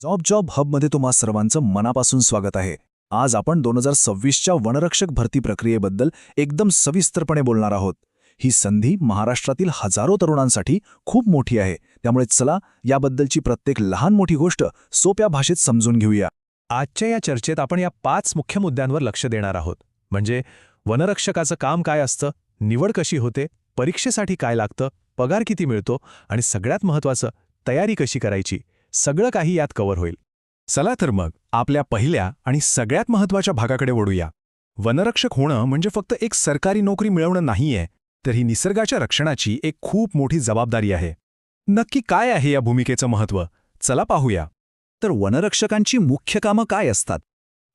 Job हबमध्ये तुम्हा सर्वांचं मनापासून स्वागत आहे. आज आपण 2026च्या वनरक्षक भरती प्रक्रियेबद्दल एकदम सविस्तरपणे बोलणार आहोत. ही संधी महाराष्ट्रातील हजारो तरुणांसाठी खूप मोठी आहे. त्यामुळे चला याबद्दलची प्रत्येक लहान मोठी गोष्ट सोप्या भाषेत समजून घेऊया. आजच्या या चर्चेत आपण या 5 मुख्य मुद्द्यांवर लक्ष देणार आहोत. म्हणजे वनरक्षकाचं काम काय असतं, निवड कशी होते, परीक्षेसाठी काय लागतं, पगार किती मिळतो आणि सगळ्यात महत्त्वाचं तयारी कशी करायची. सगळं काही यात कव्हर होईल. चला तर मग आपल्या पहिल्या आणि सगळ्यात महत्त्वाच्या भागाकडे वळूया. वनरक्षक होणं म्हणजे फक्त एक सरकारी नोकरी मिळवणं नाहीये, तर ही निसर्गाच्या रक्षणाची एक खूप मोठी जबाबदारी आहे. नक्की काय आहे या भूमिकेचं महत्त्व, चला पाहूया. तर वनरक्षकांची मुख्य कामं काय असतात?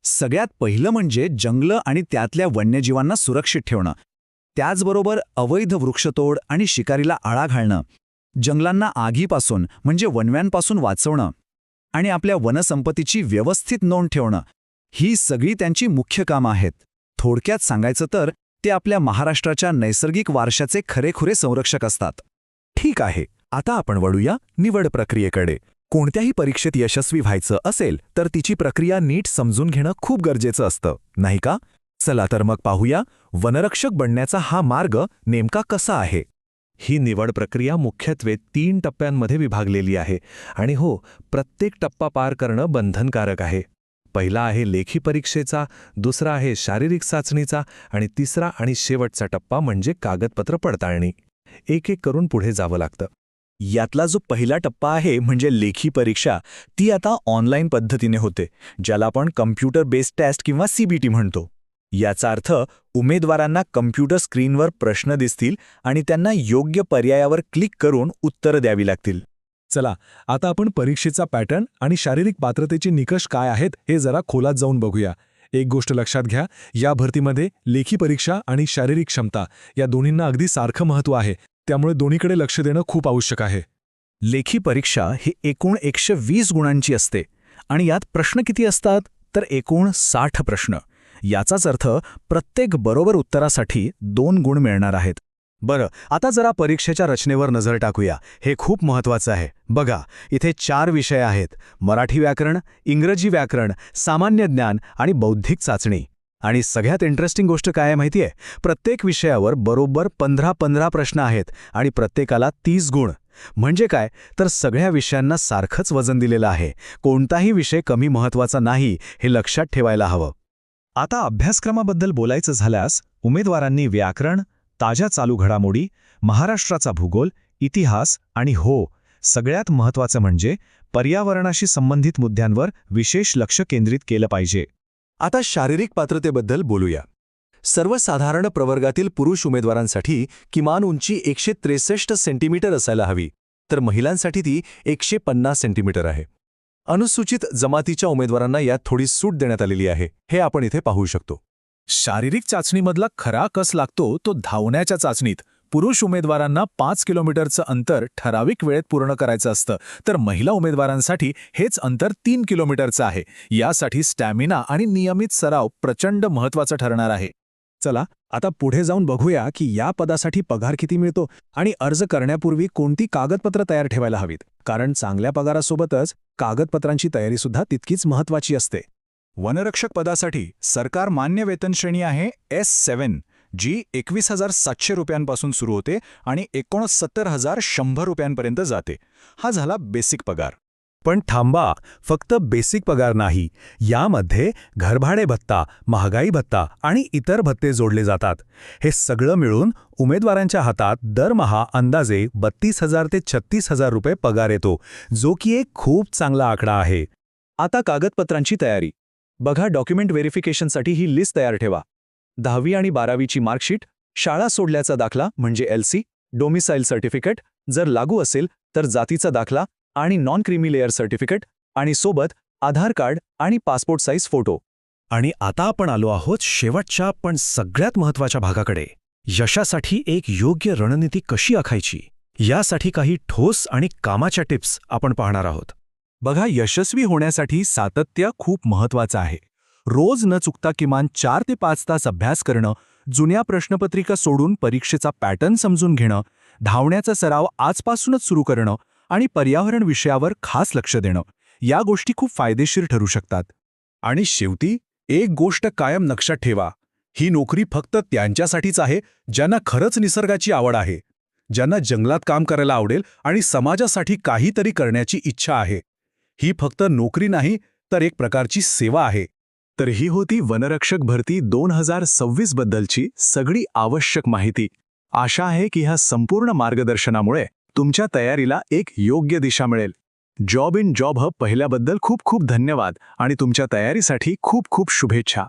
सगळ्यात पहिलं म्हणजे जंगलं आणि त्यातल्या वन्यजीवांना सुरक्षित ठेवणं. त्याचबरोबर अवैध वृक्षतोड आणि शिकारीला आळा घालणं, जंगलांना आगीपासून म्हणजे वणव्यांपासून वाचवणं आणि आपल्या वनसंपत्तीची व्यवस्थित नोंद ठेवणं, ही सगळी त्यांची मुख्य कामं आहेत. थोडक्यात सांगायचं तर ते आपल्या महाराष्ट्राच्या नैसर्गिक वारशाचे खरेखुरे संरक्षक असतात. ठीक आहे, आता आपण वळूया निवड प्रक्रियेकडे. कोणत्याही परीक्षेत यशस्वी व्हायचं असेल तर तिची प्रक्रिया नीट समजून घेणं खूप गरजेचं असतं, नाही का? चला तर मग पाहूया वनरक्षक बनण्याचा हा मार्ग नेमका कसा आहे. ही निवड प्रक्रिया मुख्यत्वे 3 टप्प्यांमध्ये विभागलेली आहे आणि हो, प्रत्येक टप्पा पार करणं बंधनकारक आहे. पहिला आहे लेखी परीक्षेचा, दुसरा आहे शारीरिक चाचणीचा आणि तिसरा आणि शेवटचा टप्पा म्हणजे कागदपत्र पडताळणी. एक एक करून पुढे जावं लागतं. यातला जो पहिला टप्पा आहे म्हणजे लेखी परीक्षा, ती आता ऑनलाईन पद्धतीने होते, ज्याला आपण कम्प्युटर बेस्ड टेस्ट किंवा सीबीटी म्हणतो. याचा अर्थ उमेदवारांना कम्प्युटर स्क्रीनवर प्रश्न दिसतील आणि त्यांना योग्य पर्यायावर क्लिक करून उत्तरं द्यावी लागतील. चला, आता आपण परीक्षेचा पॅटर्न आणि शारीरिक पात्रतेचे निकष काय आहेत हे जरा खोलात जाऊन बघूया. एक गोष्ट लक्षात घ्या, या भरतीमध्ये लेखी परीक्षा आणि शारीरिक क्षमता या दोन्हींना अगदी सारखं महत्त्व आहे. त्यामुळे दोन्हीकडे लक्ष देणं खूप आवश्यक आहे. लेखी परीक्षा ही एकूण 120 गुणांची असते आणि यात प्रश्न किती असतात तर एकूण 60 प्रश्न. याचाच अर्थ प्रत्येक बरोबर उत्तरासाठी 2 गुण मिळणार आहेत. बरं, आता जरा परीक्षेच्या रचनेवर नजर टाकूया. हे खूप महत्त्वाचं आहे. बघा, इथे 4 विषय आहेत: मराठी व्याकरण, इंग्रजी व्याकरण, सामान्य ज्ञान आणि बौद्धिक चाचणी. आणि सगळ्यात इंटरेस्टिंग गोष्ट काय आहे माहितीये? प्रत्येक विषयावर बरोबर 15 प्रश्न आहेत आणि प्रत्येकाला 30 गुण. म्हणजे काय तर सगळ्या विषयांना सारखंच वजन दिलेलं आहे. कोणताही विषय कमी महत्त्वाचा नाही, हे लक्षात ठेवायला हवं. आता अभ्यासक्रमाबद्दल बोलायचं झाल्यास उमेदवारांनी व्याकरण, ताज्या चालू घडामोडी, महाराष्ट्राचा भूगोल, इतिहास आणि हो, सगळ्यात महत्त्वाचं म्हणजे पर्यावरणाशी संबंधित मुद्द्यांवर विशेष लक्ष केंद्रित केलं पाहिजे. आता शारीरिक पात्रतेबद्दल बोलूया. सर्वसाधारण प्रवर्गातील पुरुष उमेदवारांसाठी किमान उंची 163 सेंटीमीटर असायला हवी, तर महिलांसाठी ती 150 सेंटीमीटर आहे. अनुसूचित जमातीच्या उमेदवारांना यात थोडी सूट देण्यात आलेली आहे, हे आपण इथे पाहू शकतो. शारीरिक चाचणीमधला खरा कस लागतो तो धावण्याच्या चाचणीत. पुरुष उमेदवारांना 5 किलोमीटरचं अंतर ठराविक वेळेत पूर्ण करायचं असतं, तर महिला उमेदवारांसाठी हेच अंतर 3 किलोमीटरचं आहे. यासाठी स्टॅमिना आणि नियमित सराव प्रचंड महत्त्वाचं ठरणार आहे. चला, आता पुढे जाऊन बघूया की या पदासाठी पगार किती मिळतो आणि अर्ज करण्यापूर्वी कोणती कागदपत्र तयार ठेवायला हवीत, कारण चांगल्या पगारासोबतच कागदपत्रांची तयारीसुद्धा तितकीच महत्त्वाची असते. वनरक्षक पदासाठी सरकार मान्य वेतन श्रेणी आहे S7, जी 21,700 रुपयांपासून सुरू होते आणि 69,100 रुपयांपर्यंत जाते. हा झाला बेसिक पगार. पण थांबा, फक्त बेसिक पगार नाही, यामध्ये घरभाडे भत्ता, महागाई भत्ता आणि इतर भत्ते जोडले जातात. हे सगळं मिळून उमेदवारांच्या हातात दरमहा अंदाजे 32,000 ते 36,000 रुपये पगार येतो, जो की एक खूप चांगला आकडा आहे. आता कागदपत्रांची तयारी. बघा, डॉक्युमेंट व्हेरिफिकेशनसाठी ही लिस्ट तयार ठेवा. 10वी आणि 12वीची मार्कशीट, शाळा सोडल्याचा दाखला म्हणजे LC, डोमिसाईल सर्टिफिकेट, जर लागू असेल तर जातीचा दाखला आणि नॉन क्रीमी लेअर सर्टिफिकेट, आणि सोबत आधार कार्ड आणि पासपोर्ट साईज फोटो. आणि आता आपण आलो आहोत शेवटच्या पण सगळ्यात महत्त्वाच्या भागाकडे. यशासाठी एक योग्य रणनीती कशी आखायची, यासाठी काही ठोस आणि कामाच्या टिप्स आपण पाहणार आहोत. बघा, यशस्वी होण्यासाठी सातत्य खूप महत्त्वाचं आहे. रोज न चुकता किमान 4 ते 5 तास अभ्यास करणं, जुन्या प्रश्नपत्रिका सोडून परीक्षेचा पॅटर्न समजून घेणं, धावण्याचा सराव आजपासूनच सुरू करणं आणि पर्यावरण विषयावर खास लक्ष देणं, या गोष्टी खूप फायदेशीर ठरू शकतात. आणि शेवटी एक गोष्ट कायम लक्षात ठेवा, ही नोकरी फक्त त्यांच्यासाठीच आहे ज्यांना खरंच निसर्गाची आवड आहे, ज्यांना जंगलात काम करायला आवडेल आणि समाजासाठी काहीतरी करण्याची इच्छा आहे. ही फक्त नोकरी नाही, तर एक प्रकारची सेवा आहे. तर ही होती वनरक्षक भरती 2026 बद्दलची सगळी आवश्यक माहिती. आशा आहे की ह्या संपूर्ण मार्गदर्शनामुळे तुमच्या तयारीला एक योग्य दिशा मिळेल. जॉब इन जॉब हब पहिल्याबद्दल खूप खूप धन्यवाद आणि तुमच्या तयारीसाठी खूप खूप शुभेच्छा.